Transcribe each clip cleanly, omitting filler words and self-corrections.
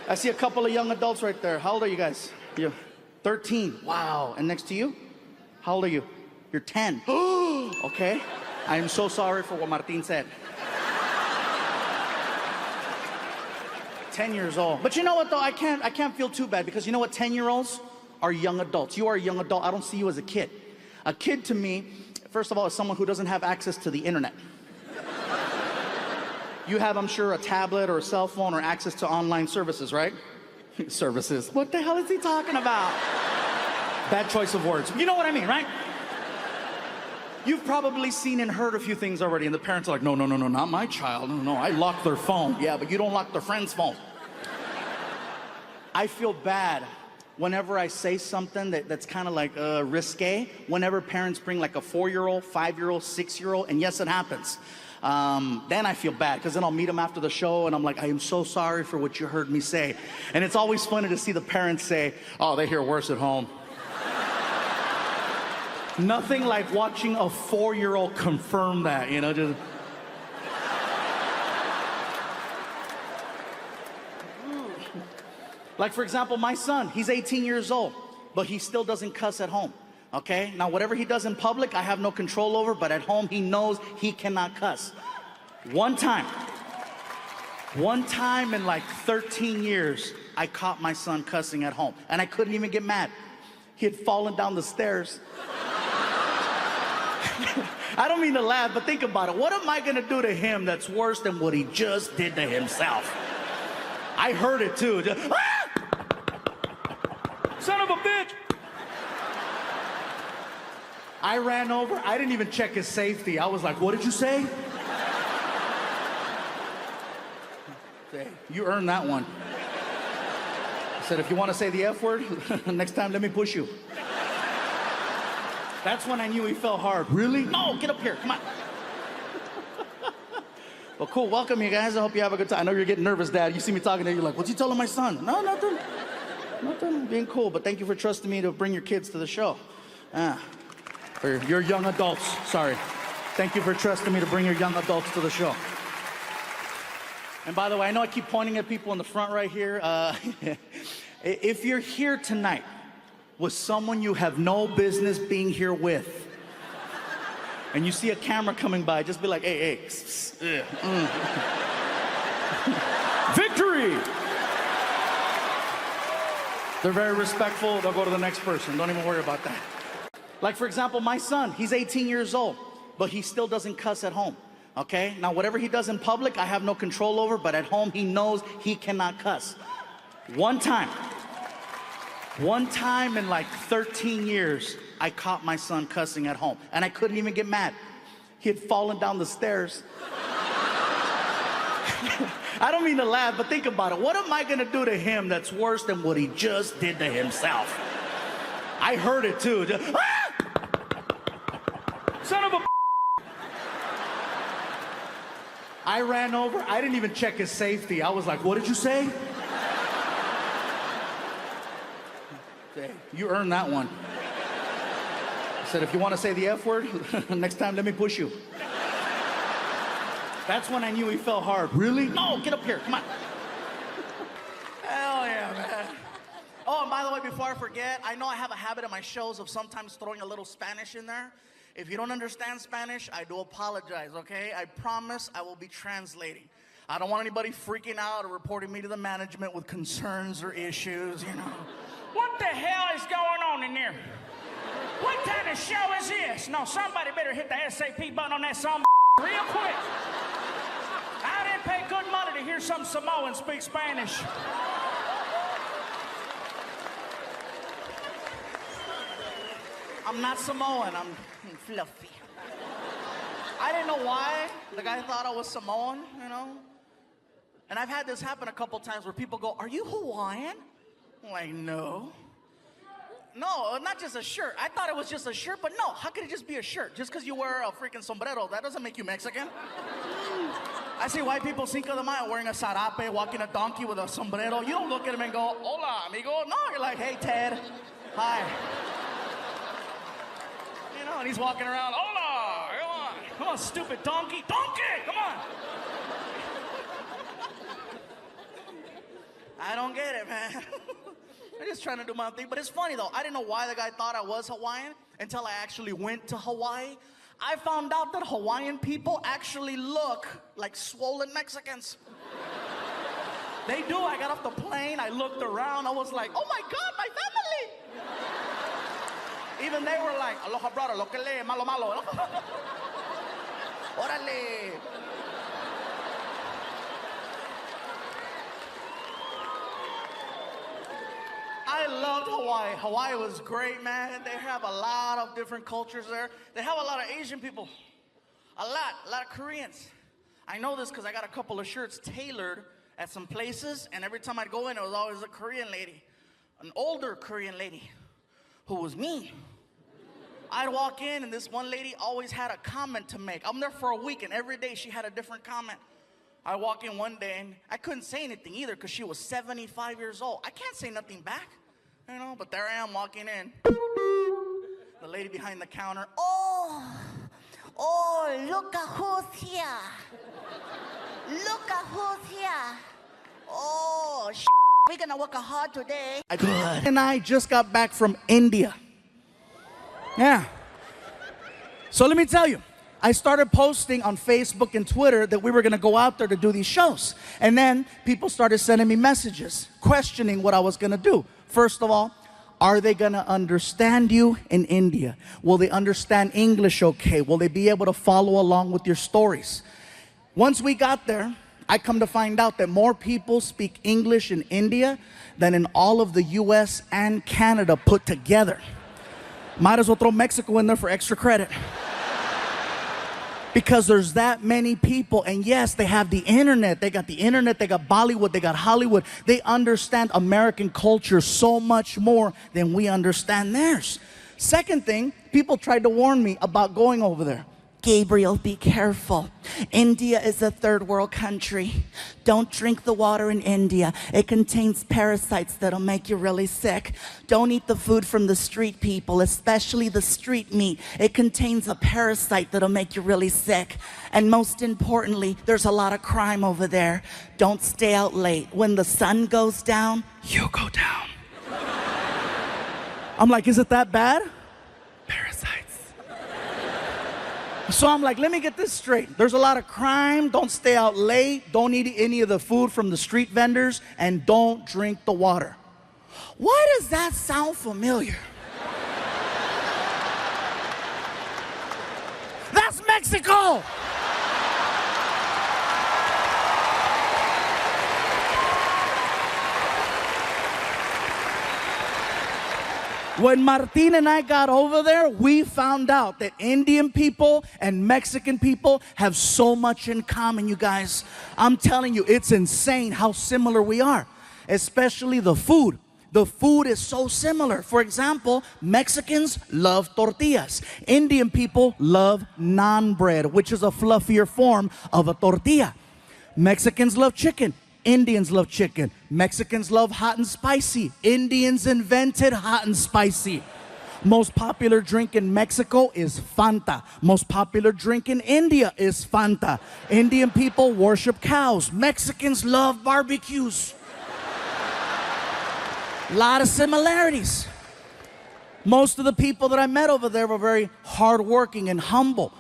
I see a couple of young adults right there. How old are you guys? You 13. Wow. And next to you? How old are you? You're 10. Okay. I am so sorry for what Martin said. 10 years old. But you know what though? I can't feel too bad because you know what? 10-year-olds are young adults. You are a young adult. I don't see you as a kid. A kid to me, first of all, is someone who doesn't have access to the internet. You have, I'm sure, a tablet or a cell phone or access to online services, right? Services. What the hell is he talking about? Bad choice of words. You know what I mean, right? You've probably seen and heard a few things already, and the parents are like, no, not my child. No, I locked their phone. Yeah, but you don't lock their friend's phone. I feel bad whenever I say something that's kind of like risque, whenever parents bring like a 4-year-old, 5-year-old, 6-year-old, and yes, it happens. Then I feel bad because then I'll meet them after the show and I'm like, I am so sorry for what you heard me say. And it's always funny to see the parents say, oh, they hear worse at home. Nothing like watching a 4-year-old confirm that, you know, just. Like, for example, my son, he's 18 years old, but he still doesn't cuss at home, okay? Now, whatever he does in public, I have no control over, but at home, he knows he cannot cuss. One time in like 13 years, I caught my son cussing at home, and I couldn't even get mad. He had fallen down the stairs. I don't mean to laugh, but think about it. What am I gonna do to him that's worse than what he just did to himself? I heard it too. Just, ah! Son of a bitch! I ran over. I didn't even check his safety. I was like, what did you say? You earned that one. I said, if you want to say the F word, next time let me push you. That's when I knew he fell hard. Really? No, get up here, come on. Well, cool, welcome you guys. I hope you have a good time. I know you're getting nervous, Dad. You see me talking to you, you're like, what's he telling my son? No, nothing. Nothing, being cool, but thank you for trusting me to bring your kids to the show. Or your young adults, sorry. Thank you for trusting me to bring your young adults to the show. And by the way, I know I keep pointing at people in the front right here. If you're here tonight with someone you have no business being here with, and you see a camera coming by, just be like, hey, Victory! They're very respectful. They'll go to the next person. Don't even worry about that. Like, for example, my son, he's 18 years old, but he still doesn't cuss at home, okay? Now, whatever he does in public, I have no control over, but at home, he knows he cannot cuss. One time in like 13 years, I caught my son cussing at home, and I couldn't even get mad. He had fallen down the stairs. I don't mean to laugh, but think about it. What am I gonna do to him that's worse than what he just did to himself? I heard it too. Just, ah! Son of a. I ran over. I didn't even check his safety. I was like, what did you say? You earned that one. I said, if you want to say the F word, next time let me push you. That's when I knew he fell hard. Really? No, get up here, come on. Hell yeah, man. Oh, and by the way, before I forget, I know I have a habit in my shows of sometimes throwing a little Spanish in there. If you don't understand Spanish, I do apologize, okay? I promise I will be translating. I don't want anybody freaking out or reporting me to the management with concerns or issues, you know. What the hell is going on in there? What kind of show is this? No, somebody better hit the SAP button on that some real quick. I didn't pay good money to hear some Samoan speak Spanish. I'm not Samoan, I'm fluffy. I didn't know why the guy thought I was Samoan, you know? And I've had this happen a couple times where people go, are you Hawaiian? I'm like, no. No, not just a shirt. I thought it was just a shirt, but no, how could it just be a shirt? Just because you wear a freaking sombrero, that doesn't make you Mexican. I see white people, Cinco de Mayo, wearing a sarape, walking a donkey with a sombrero. You don't look at them and go, hola, amigo. No, you're like, hey, Ted. Hi. You know, and he's walking around, hola, come on. Come on, stupid donkey. Donkey, come on. I don't get it, man. I'm just trying to do my thing. But it's funny, though. I didn't know why the guy thought I was Hawaiian until I actually went to Hawaii. I found out that Hawaiian people actually look like swollen Mexicans. They do. I got off the plane. I looked around. I was like, oh, my God, my family. Even they were like, aloha, brother, lo que le, malo, malo. Órale. I loved Hawaii. Hawaii was great, man. They have a lot of different cultures there. They have a lot of Asian people. A lot of Koreans. I know this because I got a couple of shirts tailored at some places, and every time I'd go in, it was always a Korean lady, an older Korean lady who was mean. I'd walk in, and this one lady always had a comment to make. I'm there for a week, and every day she had a different comment. I walk in one day, and I couldn't say anything either because she was 75 years old. I can't say nothing back, you know, but there I am walking in. The lady behind the counter, oh, look at who's here. Look at who's here. Oh, we're gonna work hard today. And I just got back from India. Yeah. So let me tell you, I started posting on Facebook and Twitter that we were going to go out there to do these shows. And then people started sending me messages questioning what I was going to do. First of all, are they going to understand you in India? Will they understand English okay? Will they be able to follow along with your stories? Once we got there, I come to find out that more people speak English in India than in all of the US and Canada put together. Might as well throw Mexico in there for extra credit. Because there's that many people, and yes, they have the internet. They got the internet, they got Bollywood, they got Hollywood. They understand American culture so much more than we understand theirs. Second thing, people tried to warn me about going over there. Gabriel, be careful. India is a third world country. Don't drink the water in India. It contains parasites that'll make you really sick. Don't eat the food from the street people, especially the street meat. It contains a parasite that'll make you really sick. And most importantly, there's a lot of crime over there. Don't stay out late. When the sun goes down, you go down. I'm like, is it that bad? Parasites. So I'm like, let me get this straight. There's a lot of crime. Don't stay out late. Don't eat any of the food from the street vendors. And don't drink the water. Why does that sound familiar? That's Mexico! When Martin and I got over there, we found out that Indian people and Mexican people have so much in common, you guys. I'm telling you, it's insane how similar we are, especially the food. The food is so similar. For example, Mexicans love tortillas. Indian people love naan bread, which is a fluffier form of a tortilla. Mexicans love chicken. Indians love chicken. Mexicans love hot and spicy. Indians invented hot and spicy. Most popular drink in Mexico is Fanta. Most popular drink in India is Fanta. Indian people worship cows. Mexicans love barbecues. A lot of similarities. Most of the people that I met over there were very hardworking and humble.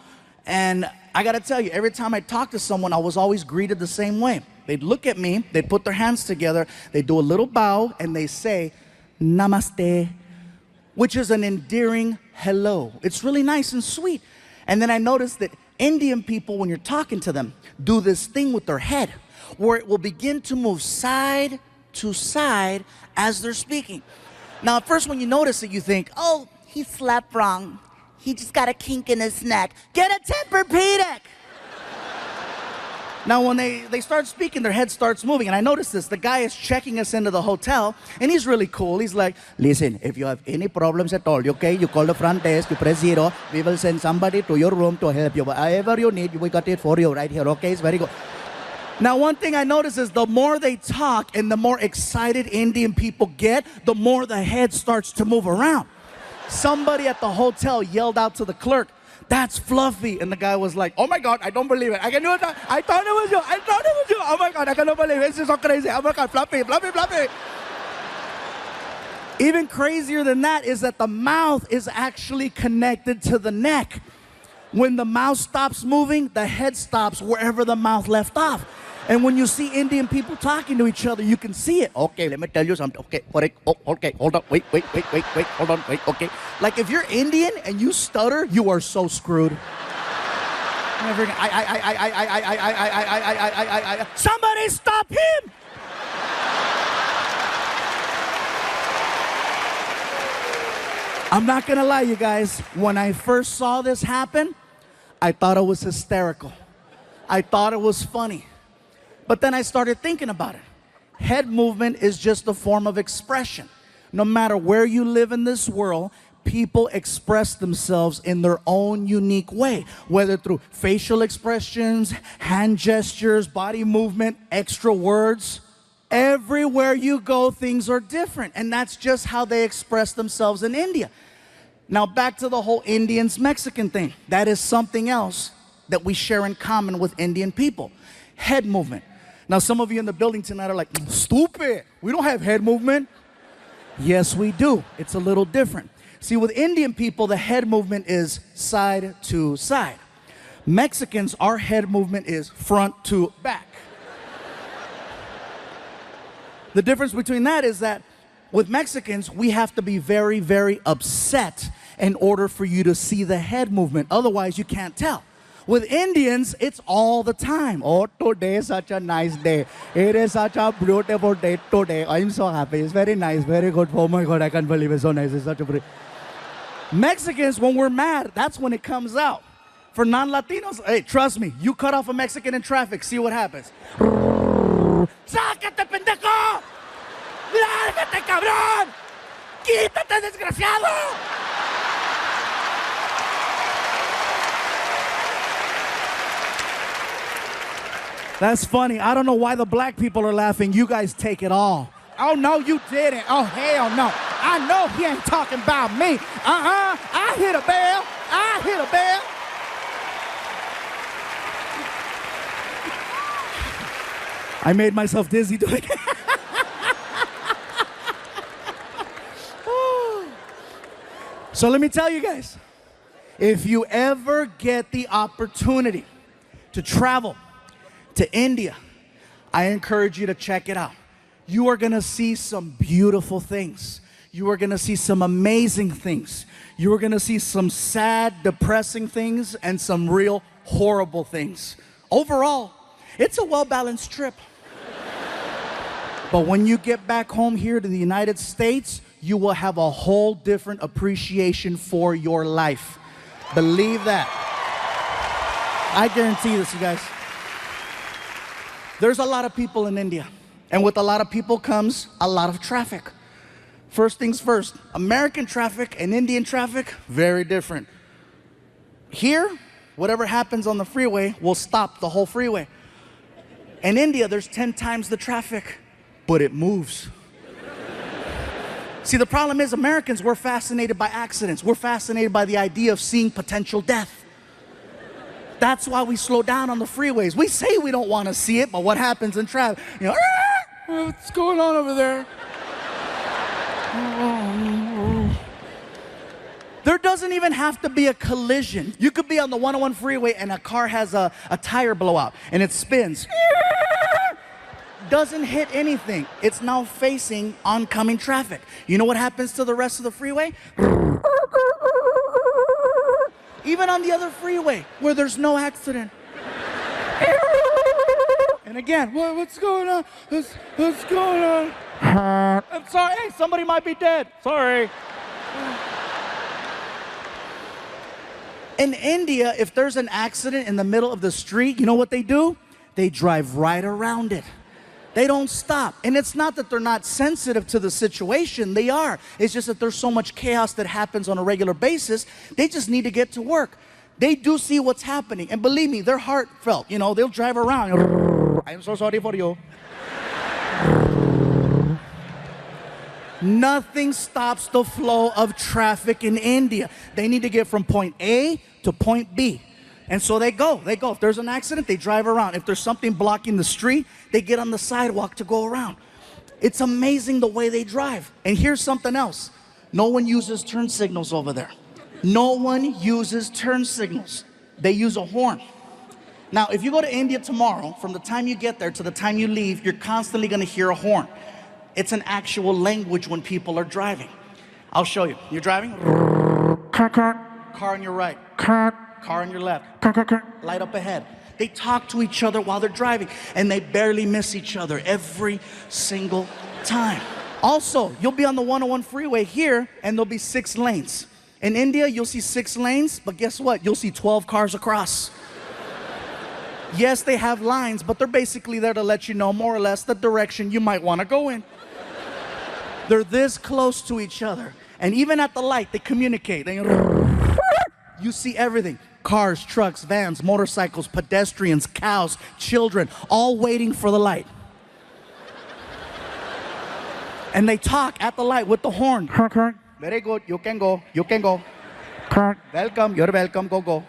And I gotta tell you, every time I talked to someone, I was always greeted the same way. They'd look at me, they'd put their hands together, they do a little bow, and they say, Namaste, which is an endearing hello. It's really nice and sweet. And then I noticed that Indian people, when you're talking to them, do this thing with their head, where it will begin to move side to side as they're speaking. Now, at first when you notice it, you think, oh, he slept wrong. He just got a kink in his neck. Get a Tempur-Pedic! Now, when they start speaking, their head starts moving. And I noticed this. The guy is checking us into the hotel, and he's really cool. He's like, listen, if you have any problems at all, okay, you call the front desk, you press 0. We will send somebody to your room to help you. Whatever you need, we got it for you right here, okay? It's very good. Now, one thing I notice is the more they talk and the more excited Indian people get, the more the head starts to move around. Somebody at the hotel yelled out to the clerk, that's Fluffy. And the guy was like, oh my God, I don't believe it. I can do it. I thought it was you. I thought it was you. Oh my God, I cannot believe it. This is so crazy. Oh my God, Fluffy, Fluffy, Fluffy. Even crazier than that is that the mouth is actually connected to the neck. When the mouth stops moving, the head stops wherever the mouth left off. And when you see Indian people talking to each other, you can see it. Okay, let me tell you something. Okay, okay, hold on, wait, hold on, wait, okay. Like if you're Indian and you stutter, you are so screwed. Somebody stop him! I'm not gonna lie, you guys. When I first saw this happen, I thought it was hysterical. I thought it was funny. But then I started thinking about it. Head movement is just a form of expression. No matter where you live in this world, people express themselves in their own unique way, whether through facial expressions, hand gestures, body movement, extra words. Everywhere you go, things are different, and that's just how they express themselves in India. Now, back to the whole Indians-Mexican thing. That is something else that we share in common with Indian people. Head movement. Now, some of you in the building tonight are like, stupid, we don't have head movement. Yes, we do. It's a little different. See, with Indian people, the head movement is side to side. Mexicans, our head movement is front to back. The difference between that is that with Mexicans, we have to be very, very upset in order for you to see the head movement. Otherwise, you can't tell. With Indians, it's all the time. Oh, today is such a nice day. It is such a beautiful day today. I'm so happy. It's very nice, very good. Oh my God, I can't believe it's so nice. It's such a pretty. Mexicans, when we're mad, that's when it comes out. For non-Latinos, hey, trust me, you cut off a Mexican in traffic, see what happens. ¡Sácate, pendejo! ¡Lárgate, cabrón! ¡Quítate, desgraciado! That's funny. I don't know why the black people are laughing. You guys take it all. Oh, no, you didn't. Oh, hell no. I know he ain't talking about me. I hit a bell. I hit a bell. I made myself dizzy doing it. So let me tell you guys, if you ever get the opportunity to travel to India, I encourage you to check it out. You are gonna see some beautiful things. You are gonna see some amazing things. You are gonna see some sad, depressing things and some real horrible things. Overall, it's a well-balanced trip. But when you get back home here to the United States, you will have a whole different appreciation for your life. Believe that. I guarantee this, you guys. There's a lot of people in India, and with a lot of people comes a lot of traffic. First things first, American traffic and Indian traffic, very different. Here, whatever happens on the freeway will stop the whole freeway. In India, there's 10 times the traffic, but it moves. See, the problem is Americans, we're fascinated by accidents. We're fascinated by the idea of seeing potential death. That's why we slow down on the freeways. We say we don't want to see it, but what happens in traffic? You know, what's going on over there? There doesn't even have to be a collision. You could be on the 101 freeway and a car has a tire blowout and it spins. Doesn't hit anything. It's now facing oncoming traffic. You know what happens to the rest of the freeway? Even on the other freeway where there's no accident. And again, what's going on? What's going on? I'm sorry, hey, somebody might be dead. Sorry. In India, if there's an accident in the middle of the street, you know what they do? They drive right around it. They don't stop. And it's not that they're not sensitive to the situation. They are. It's just that there's so much chaos that happens on a regular basis. They just need to get to work. They do see what's happening. And believe me, they're heartfelt. You know, they'll drive around. I'm so sorry for you. Nothing stops the flow of traffic in India. They need to get from point A to point B. And so they go. If there's an accident, they drive around. If there's something blocking the street, they get on the sidewalk to go around. It's amazing the way they drive. And here's something else. No one uses turn signals over there. No one uses turn signals. They use a horn. Now, if you go to India tomorrow, from the time you get there to the time you leave, you're constantly going to hear a horn. It's an actual language when people are driving. I'll show you. You're driving? Car on your right. Car on your left. Light up ahead. They talk to each other while they're driving, and they barely miss each other every single time. Also, you'll be on the 101 freeway here, and there'll be 6 lanes. In India, you'll see 6 lanes, but guess what? You'll see 12 cars across. Yes, they have lines, but they're basically there to let you know more or less the direction you might want to go in. They're this close to each other. And even at the light, they communicate. You see everything. Cars, trucks, vans, motorcycles, pedestrians, cows, children, all waiting for the light. And they talk at the light with the horn. Very good, you can go, you can go. Welcome, you're welcome, go.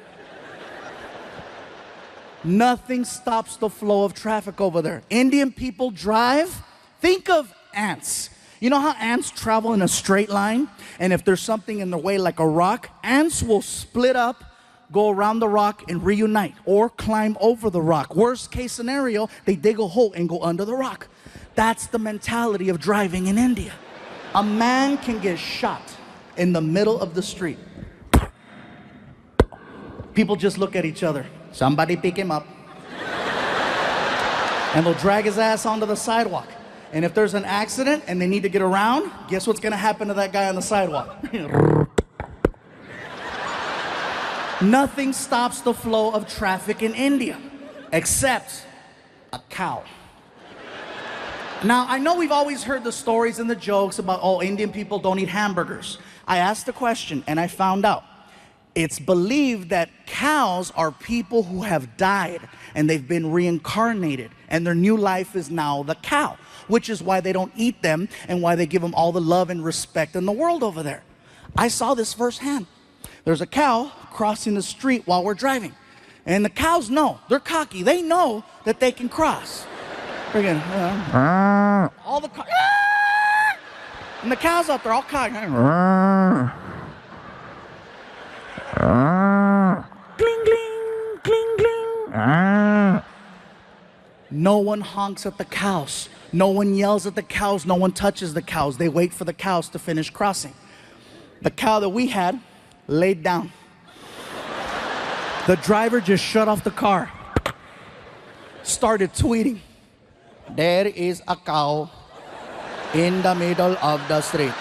Nothing stops the flow of traffic over there. Indian people drive. Think of ants. You know how ants travel in a straight line? And if there's something in the way like a rock, ants will split up, go around the rock and reunite, or climb over the rock. Worst case scenario, they dig a hole and go under the rock. That's the mentality of driving in India. A man can get shot in the middle of the street. People just look at each other. Somebody pick him up. And they'll drag his ass onto the sidewalk. And if there's an accident and they need to get around, guess what's gonna happen to that guy on the sidewalk? Nothing stops the flow of traffic in India, except a cow. Now, I know we've always heard the stories and the jokes about, oh, Indian people don't eat hamburgers. I asked the question and I found out. It's believed that cows are people who have died and they've been reincarnated and their new life is now the cow, which is why they don't eat them and why they give them all the love and respect in the world over there. I saw this firsthand. There's a cow crossing the street while we're driving. And the cows know, they're cocky, they know that they can cross. Freaking, all the cows, and the cows out there all cocky. Gling, gling, gling, gling. No one honks at the cows. No one yells at the cows. No one touches the cows. They wait for the cows to finish crossing. The cow that we had laid down. The driver just shut off the car. Started tweeting. There is a cow in the middle of the street.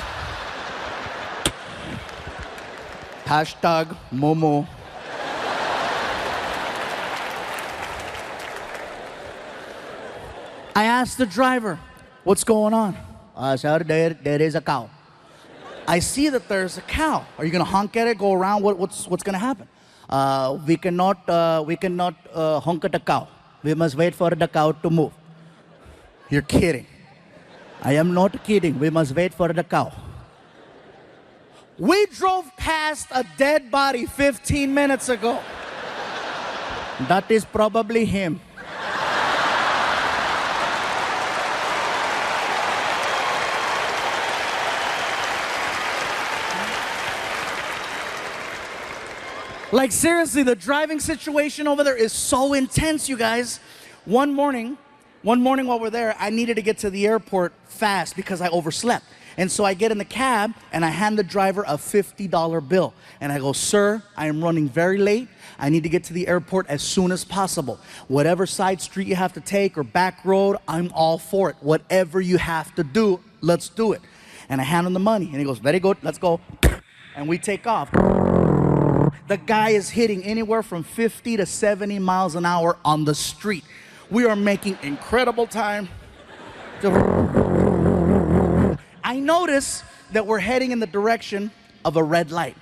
Hashtag Momo. I asked the driver, what's going on? Sir, there is a cow. I see that there's a cow. Are you gonna honk at it, go around? What's gonna happen? We cannot honk at the cow. We must wait for the cow to move. You're kidding. I am not kidding. We must wait for the cow. We drove past a dead body 15 minutes ago. That is probably him. Like seriously, the driving situation over there is so intense, you guys. One morning while we're there, I needed to get to the airport fast because I overslept. And so I get in the cab and I hand the driver a $50 bill. And I go, sir, I am running very late. I need to get to the airport as soon as possible. Whatever side street you have to take or back road, I'm all for it. Whatever you have to do, let's do it. And I hand him the money and he goes, very good, let's go. And we take off. The guy is hitting anywhere from 50 to 70 miles an hour on the street. We are making incredible time. I notice that we're heading in the direction of a red light.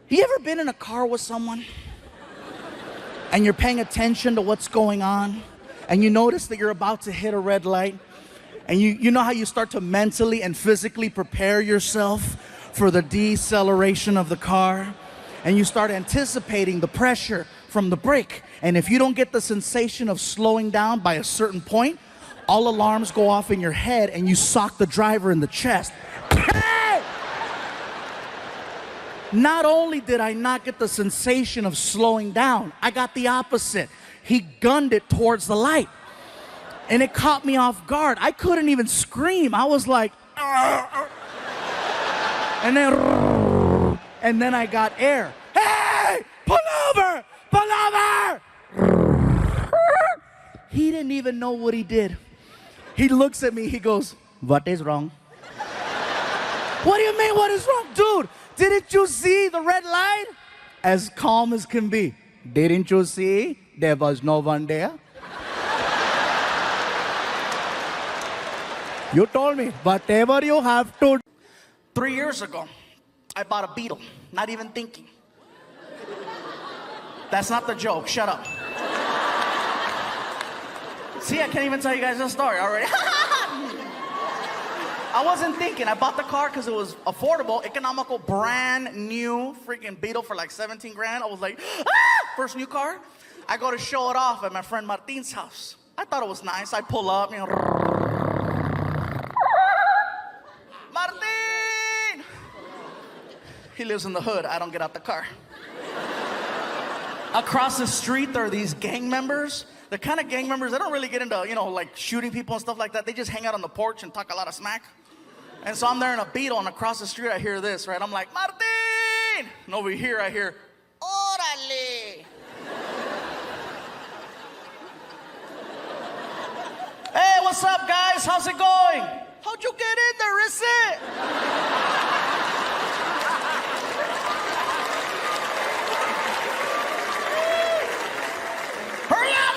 You ever been in a car with someone and you're paying attention to what's going on and you notice that you're about to hit a red light And you know how you start to mentally and physically prepare yourself for the deceleration of the car? And you start anticipating the pressure from the brake. And if you don't get the sensation of slowing down by a certain point, all alarms go off in your head and you sock the driver in the chest. Hey! Not only did I not get the sensation of slowing down, I got the opposite. He gunned it towards the light. And it caught me off guard. I couldn't even scream. I was like, and then I got air. Hey, pull over, pull over. He didn't even know what he did. He looks at me, he goes, what is wrong? What do you mean, what is wrong? Dude, didn't you see the red light? As calm as can be. Didn't you see there was no one there? You told me, whatever you have to. 3 years ago, I bought a Beetle, not even thinking. That's not the joke, shut up. See, I can't even tell you guys this story already. I wasn't thinking, I bought the car because it was affordable, economical, brand new freaking Beetle for like 17 grand. I was like, first new car. I go to show it off at my friend Martin's house. I thought it was nice, I pull up, you know. Martin! He lives in the hood, I don't get out the car. Across the street, there are these gang members. The kind of gang members, they don't really get into, you know, like shooting people and stuff like that. They just hang out on the porch and talk a lot of smack. And so I'm there in a Beetle, and across the street, I hear this, right? I'm like, Martin! And over here, I hear, Órale! Hey, what's up, guys? How's it going? How'd you get in there, is it? Hurry up,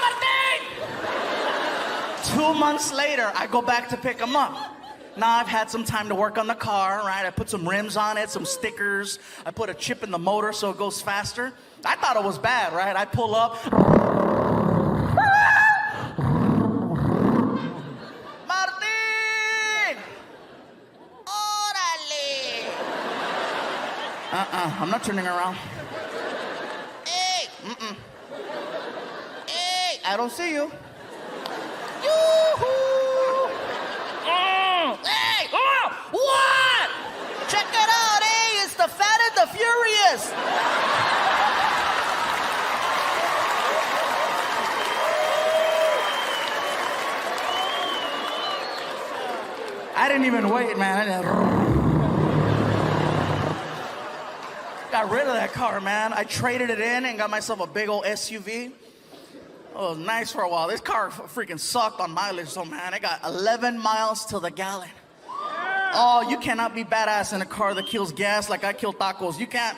Martin! 2 months later, I go back to pick him up. Now I've had some time to work on the car, right? I put some rims on it, some stickers. I put a chip in the motor so it goes faster. I thought it was bad, right? I pull up. Martin! Órale! I'm not turning around. Hey! Hey! I don't see you. Yoo-hoo! Hey! Oh! What? Check it out, hey! It's the Fat and the Furious! I didn't even wait, man. Got rid of that car, man. I traded it in and got myself a big old SUV. It was nice for a while. This car freaking sucked on mileage, so man, I got 11 miles to the gallon. Oh, you cannot be badass in a car that kills gas like I kill tacos. You can't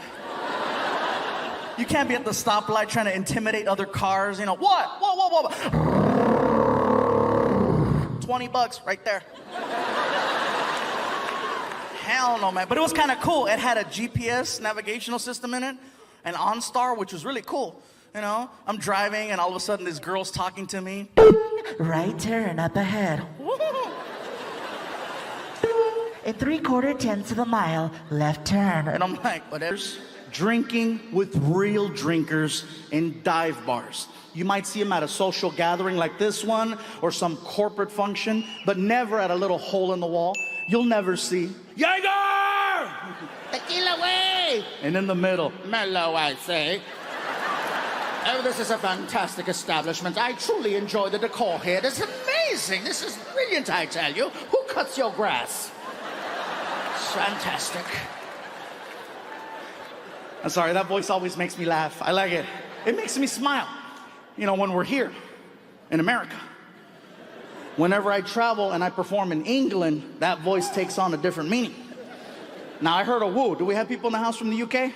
be at the stoplight trying to intimidate other cars. You know, what? Whoa. $20 right there. Hell no, man. But it was kind of cool. It had a GPS navigational system in it, an OnStar, which was really cool. You know, I'm driving and all of a sudden this girl's talking to me. Right turn up ahead. In 3/4 of a mile, left turn. And I'm like, whatever. Drinking with real drinkers in dive bars. You might see them at a social gathering like this one or some corporate function, but never at a little hole in the wall. You'll never see Jaeger! Tequila way! And in the middle, Mellow, I say. Oh, this is a fantastic establishment. I truly enjoy the decor here. It's amazing. This is brilliant, I tell you. Who cuts your grass? It's fantastic. I'm sorry, that voice always makes me laugh. I like it. It makes me smile. You know, when we're here in America. Whenever I travel and I perform in England, that voice takes on a different meaning. Now, I heard a woo. Do we have people in the house from the UK?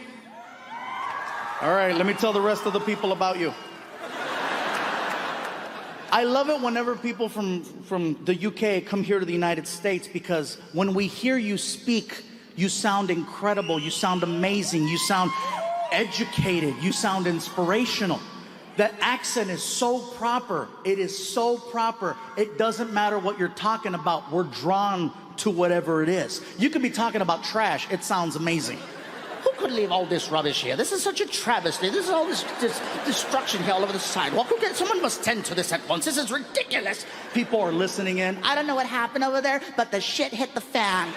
All right, let me tell the rest of the people about you. I love it whenever people from the UK come here to the United States, because when we hear you speak, you sound incredible, you sound amazing, you sound educated, you sound inspirational. That accent is so proper. It is so proper. It doesn't matter what you're talking about. We're drawn to whatever it is. You could be talking about trash. It sounds amazing. Who could leave all this rubbish here? This is such a travesty. This is all this destruction here all over the sidewalk. Someone must tend to this at once. This is ridiculous. People are listening in. I don't know what happened over there, but the shit hit the fan.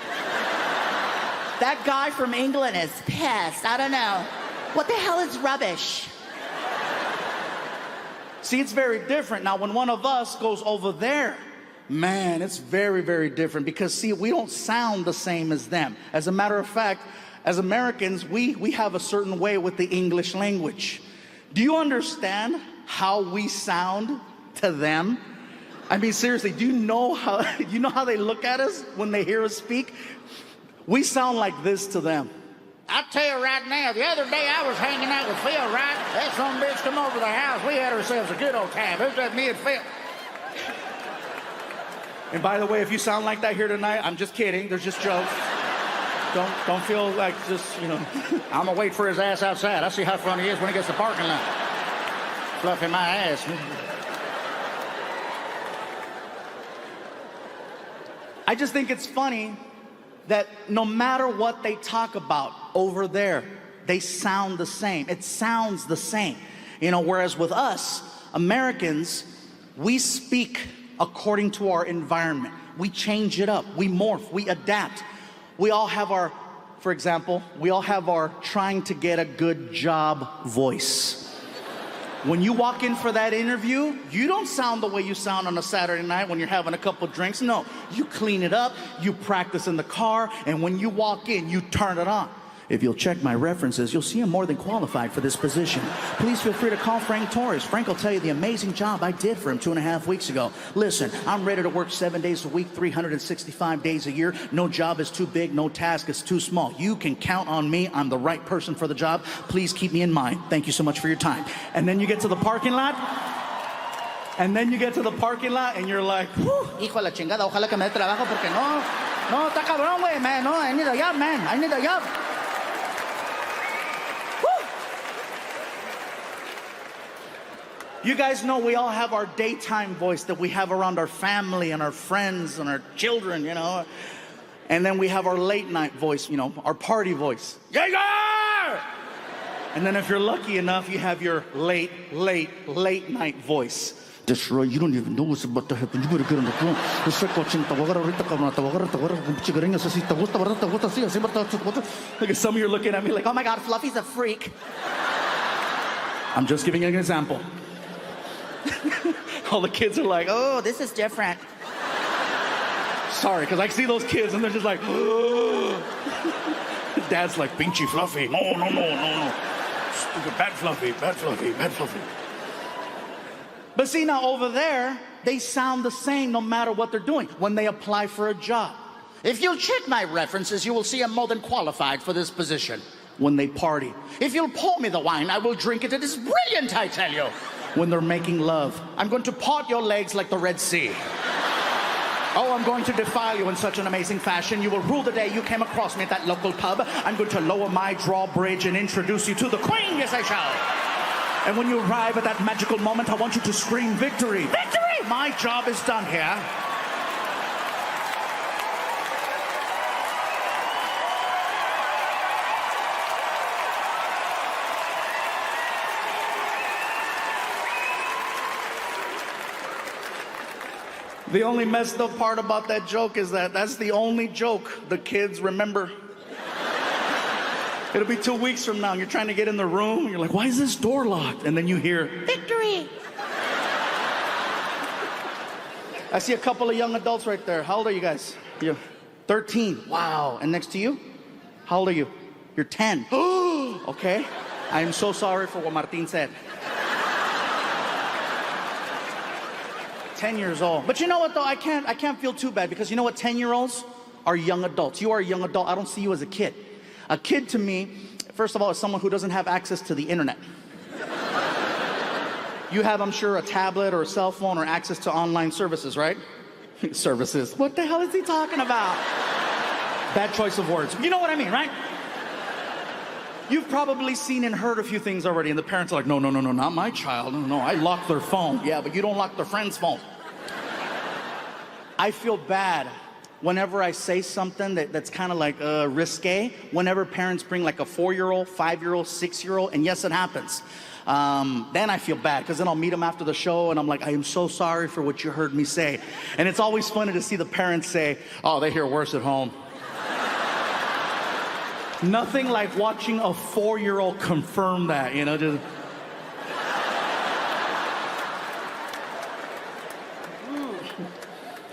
That guy from England is pissed. I don't know. What the hell is rubbish? See, it's very different. Now, when one of us goes over there, man, it's very, very different because, see, we don't sound the same as them. As a matter of fact, as Americans, we have a certain way with the English language. Do you understand how we sound to them? I mean, seriously, do you know how they look at us when they hear us speak? We sound like this to them. I'll tell you right now, the other day I was hanging out with Phil, right? That some bitch come over to the house. We had ourselves a good old time. It was just me and Phil. And by the way, if you sound like that here tonight, I'm just kidding. There's just jokes. Don't feel like just, you know. I'm gonna wait for his ass outside. I'll see how funny he is when he gets to the parking lot. Fluffing my ass. I just think it's funny that no matter what they talk about over there, they sound the same. It sounds the same. You know, whereas with us, Americans, we speak according to our environment. We change it up. We morph. We adapt. We all have our, for example, we all have our trying to get a good job voice. When you walk in for that interview, you don't sound the way you sound on a Saturday night when you're having a couple drinks. No, you clean it up, you practice in the car, and when you walk in, you turn it on. If you'll check my references, you'll see I'm more than qualified for this position. Please feel free to call Frank Torres. Frank will tell you the amazing job I did for him 2.5 weeks ago. Listen, I'm ready to work 7 days a week, 365 days a year. No job is too big, no task is too small. You can count on me. I'm the right person for the job. Please keep me in mind. Thank you so much for your time. And then you get to the parking lot. And you're like, whew. Hijo de la chingada, ojalá que me dé trabajo porque no, está cabrón, güey, man. No, I need a job, man. I need a job. You guys know we all have our daytime voice that we have around our family and our friends and our children, you know. And then we have our late night voice, you know, our party voice. Yeah! And then if you're lucky enough, you have your late night voice. Destroy, you don't even know what's about to happen. You better get on the phone. Look at some of you are looking at me like, oh my God, Fluffy's a freak. I'm just giving you an example. All the kids are like, oh, this is different. Sorry, because I see those kids and they're just like, oh. Dad's like, pinchy Fluffy. No. Stupid, bad Fluffy. But see, now over there, they sound the same no matter what they're doing when they apply for a job. If you'll check my references, you will see I'm more than qualified for this position. When they party. If you'll pour me the wine, I will drink it. It is brilliant, I tell you. When they're making love. I'm going to part your legs like the Red Sea. Oh, I'm going to defile you in such an amazing fashion. You will rule the day you came across me at that local pub. I'm going to lower my drawbridge and introduce you to the Queen. Yes, I shall. And when you arrive at that magical moment, I want you to scream victory. Victory! My job is done here. The only messed up part about that joke is that that's the only joke the kids remember. It'll be 2 weeks from now, and you're trying to get in the room, and you're like, why is this door locked? And then you hear, victory! I see a couple of young adults right there. How old are you guys? You're 13. Wow. And next to you? How old are you? You're 10. Okay. I am so sorry for what Martin said. 10 years old. But you know what though? I can't feel too bad because you know what? 10-year-olds are young adults. You are a young adult. I don't see you as a kid. A kid to me, first of all, is someone who doesn't have access to the internet. You have, I'm sure, a tablet or a cell phone or access to online services, right? Services. What the hell is he talking about? Bad choice of words. You know what I mean, right? You've probably seen and heard a few things already, and the parents are like, no, not my child. No, I lock their phone. Yeah, but you don't lock their friend's phone. I feel bad whenever I say something that's kind of like risque, whenever parents bring like a 4-year-old, 5-year-old, 6-year-old, and yes, it happens. Then I feel bad, because then I'll meet them after the show, and I'm like, I am so sorry for what you heard me say. And it's always funny to see the parents say, oh, they hear worse at home. Nothing like watching a 4-year-old confirm that, you know, just...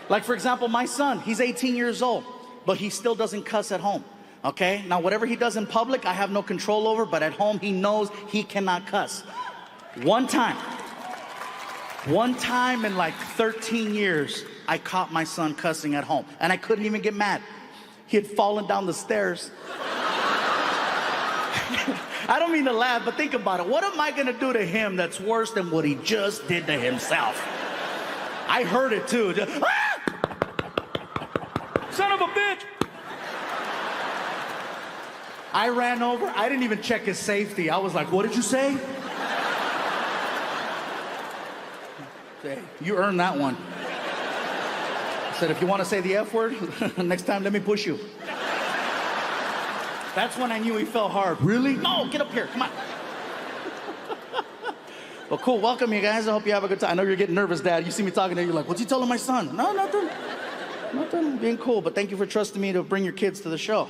Like, for example, my son, he's 18 years old, but he still doesn't cuss at home, okay? Now, whatever he does in public, I have no control over, but at home, he knows he cannot cuss. One time in like 13 years, I caught my son cussing at home, and I couldn't even get mad. He had fallen down the stairs. I don't mean to laugh, but think about it. What am I gonna do to him that's worse than what he just did to himself? I heard it too. Just, ah! Son of a bitch! I ran over. I didn't even check his safety. I was like, what did you say? Hey, you earned that one. I said, if you want to say the F word, next time let me push you. That's when I knew he fell hard. Really? No, get up here, come on. Well, cool, welcome you guys. I hope you have a good time. I know you're getting nervous, Dad. You see me talking to you, you're like, what's he telling my son? No, nothing. Nothing, being cool, but thank you for trusting me to bring your kids to the show.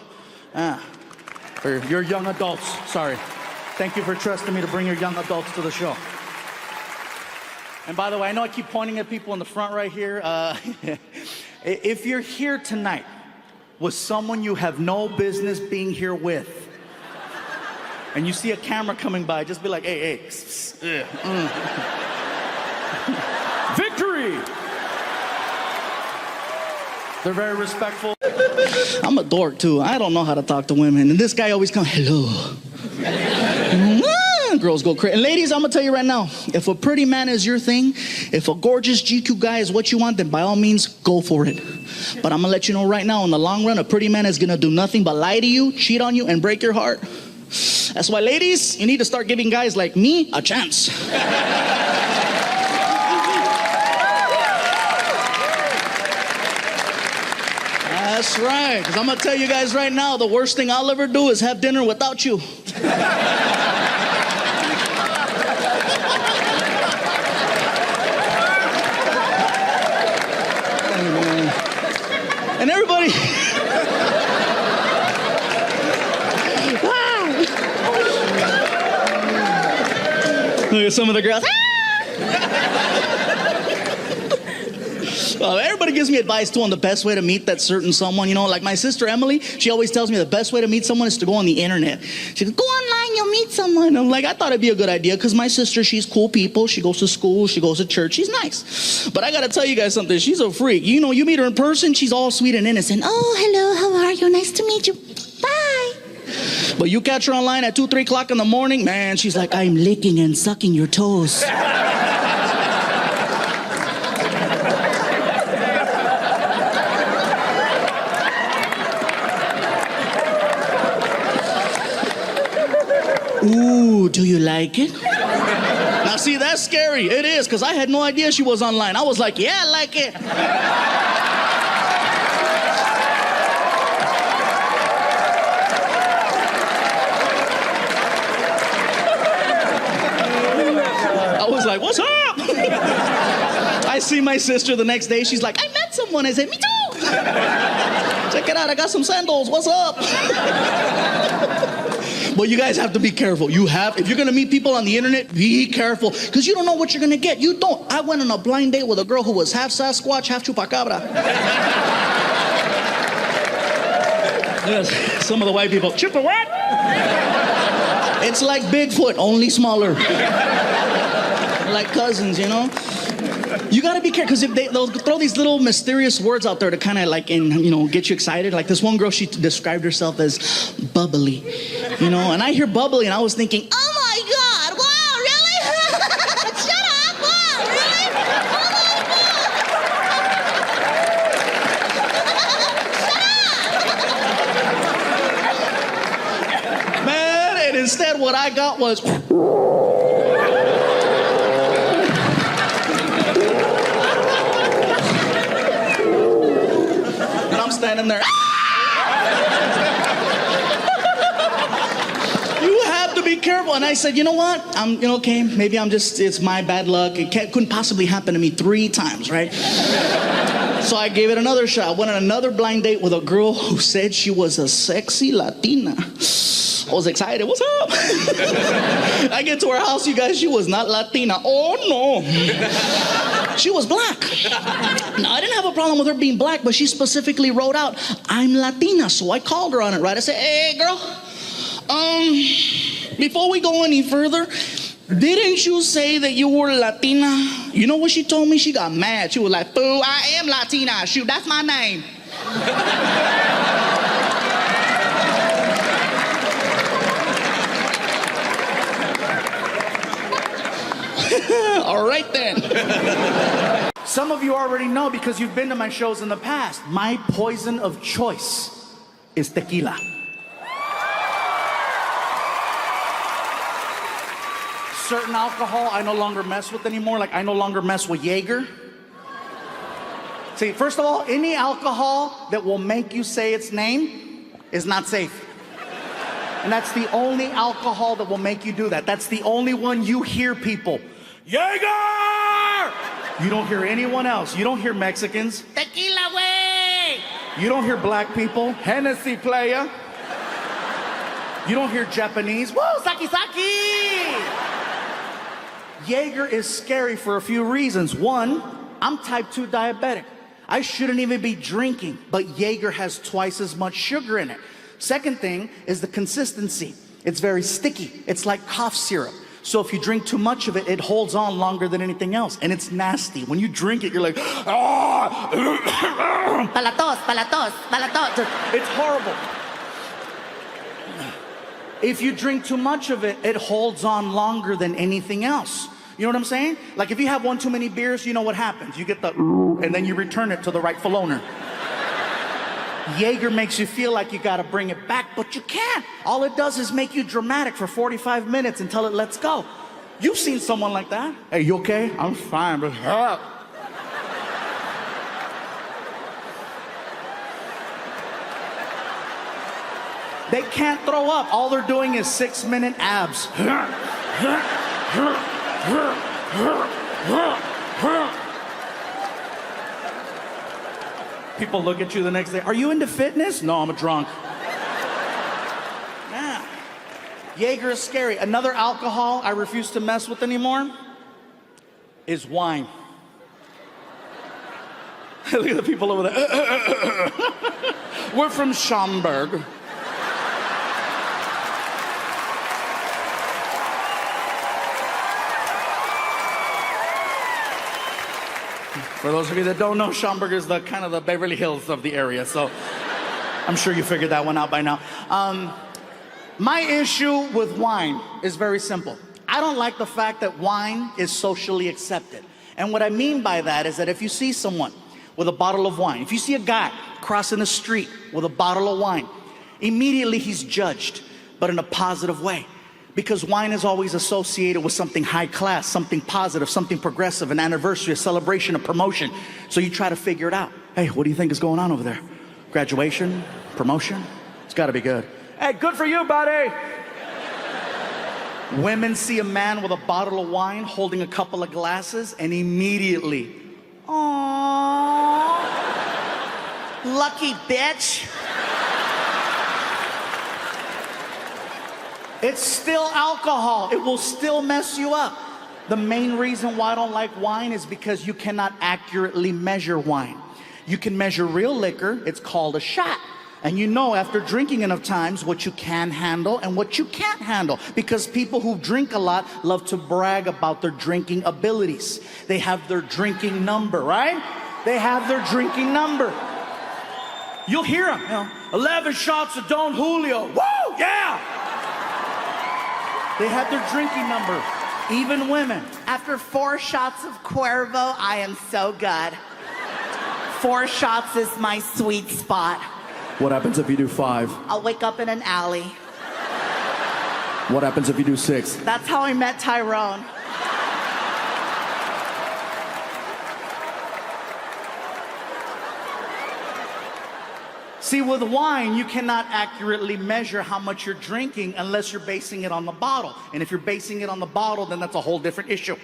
For your young adults, sorry. Thank you for trusting me to bring your young adults to the show. And by the way, I know I keep pointing at people in the front right here. If you're here tonight with someone you have no business being here with, and you see a camera coming by, just be like, hey. Victory! They're very respectful. I'm a dork too. I don't know how to talk to women. And this guy always comes, hello. Girls go crazy. And ladies, I'm gonna tell you right now, if a pretty man is your thing, if a gorgeous GQ guy is what you want, then by all means, go for it. But I'm gonna let you know right now, in the long run, a pretty man is gonna do nothing but lie to you, cheat on you, and break your heart. That's why, ladies, you need to start giving guys like me a chance. That's right, because I'm going to tell you guys right now, the worst thing I'll ever do is have dinner without you. And everybody... Look at some of the girls. Well, everybody gives me advice too on the best way to meet that certain someone. You know, like my sister Emily, she always tells me the best way to meet someone is to go on the internet. She goes, go online, you'll meet someone. I'm like, I thought it'd be a good idea because my sister, she's cool people. She goes to school, she goes to church, she's nice. But I gotta tell you guys something, she's a freak. You know, you meet her in person, she's all sweet and innocent. Oh, hello, how are you? Nice to meet you. Bye. But you catch her online at 2, 3 o'clock in the morning, man, she's like, I'm licking and sucking your toes. Ooh, do you like it? Now see, that's scary. It is, because I had no idea she was online. I was like, yeah, I like it. I was like, what's up? I see my sister the next day. She's like, I met someone. I said, me too. Check it out. I got some sandals. What's up? But you guys have to be careful. If you're gonna meet people on the internet, be careful, because you don't know what you're gonna get. You don't. I went on a blind date with a girl who was half Sasquatch, half Chupacabra. Yes, some of the white people, Chupa what? It's like Bigfoot, only smaller. Like cousins, you know? You gotta be careful, because they'll throw these little mysterious words out there to kind of like, get you excited. Like this one girl, she described herself as bubbly, and I hear bubbly and I was thinking, oh my God, wow, really? Shut up, wow, really? Oh my God. Man, it what I got was... And I'm standing there. You have to be careful. And I said, you know what? Okay, maybe it's my bad luck. Couldn't possibly happen to me 3 times, right? So I gave it another shot. Went on another blind date with a girl who said she was a sexy Latina. I was excited. What's up? I get to her house, you guys. She was not Latina. Oh, no. She was black. Now, I didn't have a problem with her being black, but she specifically wrote out, I'm Latina. So I called her on it, right? I said, hey, girl, before we go any further, didn't you say that you were Latina? You know what she told me? She got mad. She was like, boo, I am Latina. Shoot, that's my name. All right, then. Some of you already know because you've been to my shows in the past. My poison of choice is tequila. Certain alcohol I no longer mess with anymore. Like, I no longer mess with Jaeger. See, first of all, any alcohol that will make you say its name is not safe. And that's the only alcohol that will make you do that. That's the only one you hear people. Jaeger! You don't hear anyone else. You don't hear Mexicans. Tequila way! You don't hear black people. Hennessy playa. You don't hear Japanese. Whoa, sake sake! Jaeger is scary for a few reasons. One, I'm type 2 diabetic. I shouldn't even be drinking, but Jaeger has twice as much sugar in it. Second thing is the consistency. It's very sticky. It's like cough syrup. So if you drink too much of it, it holds on longer than anything else. And it's nasty. When you drink it, you're like, ah! Palatos, palatos, palatos. It's horrible. If you drink too much of it, it holds on longer than anything else. You know what I'm saying? Like if you have one too many beers, you know what happens. You get the and then you return it to the rightful owner. Jaeger makes you feel like you gotta bring it back, but you can't. All it does is make you dramatic for 45 minutes until it lets go. You've seen someone like that. Hey, you okay? I'm fine, but they can't throw up. All they're doing is 6-minute abs. People look at you the next day. Are you into fitness? No, I'm a drunk. Yeah. Jaeger is scary. Another alcohol I refuse to mess with anymore is wine. Look at the people over there. We're from Schaumburg. For those of you that don't know, Schaumburg is the kind of the Beverly Hills of the area, so I'm sure you figured that one out by now. My issue with wine is very simple. I don't like the fact that wine is socially accepted. And what I mean by that is that if you see someone with a bottle of wine, if you see a guy crossing the street with a bottle of wine, immediately he's judged, but in a positive way. Because wine is always associated with something high class, something positive, something progressive, an anniversary, a celebration, a promotion. So you try to figure it out. Hey, what do you think is going on over there? Graduation? Promotion? It's gotta be good. Hey, good for you, buddy! Women see a man with a bottle of wine holding a couple of glasses and immediately, aww, lucky bitch. It's still alcohol. It will still mess you up. The main reason why I don't like wine is because you cannot accurately measure wine. You can measure real liquor. It's called a shot. And you know after drinking enough times what you can handle and what you can't handle. Because people who drink a lot love to brag about their drinking abilities. They have their drinking number, right? They have their drinking number. You'll hear them, 11 shots of Don Julio. Woo, yeah! They have their drinking number, even women. After 4 shots of Cuervo, I am so good. 4 shots is my sweet spot. What happens if you do 5? I'll wake up in an alley. What happens if you do 6? That's how I met Tyrone. See, with wine, you cannot accurately measure how much you're drinking unless you're basing it on the bottle. And if you're basing it on the bottle, then that's a whole different issue.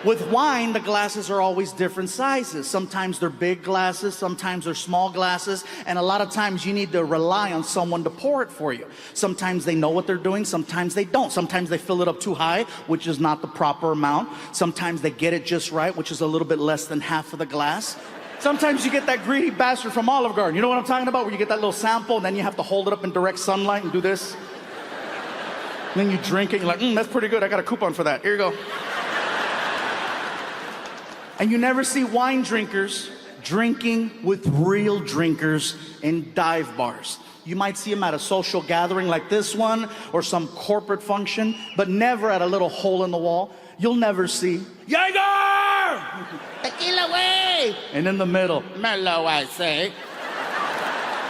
With wine, the glasses are always different sizes. Sometimes they're big glasses, sometimes they're small glasses, and a lot of times you need to rely on someone to pour it for you. Sometimes they know what they're doing, sometimes they don't. Sometimes they fill it up too high, which is not the proper amount. Sometimes they get it just right, which is a little bit less than half of the glass. Sometimes you get that greedy bastard from Olive Garden. You know what I'm talking about? Where you get that little sample, and then you have to hold it up in direct sunlight and do this. And then you drink it, and you're like, that's pretty good. I got a coupon for that. Here you go. And you never see wine drinkers drinking with real drinkers in dive bars. You might see them at a social gathering like this one or some corporate function, but never at a little hole in the wall. You'll never see Jaeger! Tequila way! And in the middle, Mellow, I say.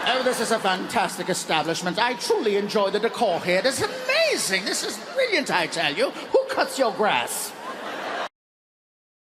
Oh, this is a fantastic establishment. I truly enjoy the decor here. It's amazing. This is brilliant, I tell you. Who cuts your grass?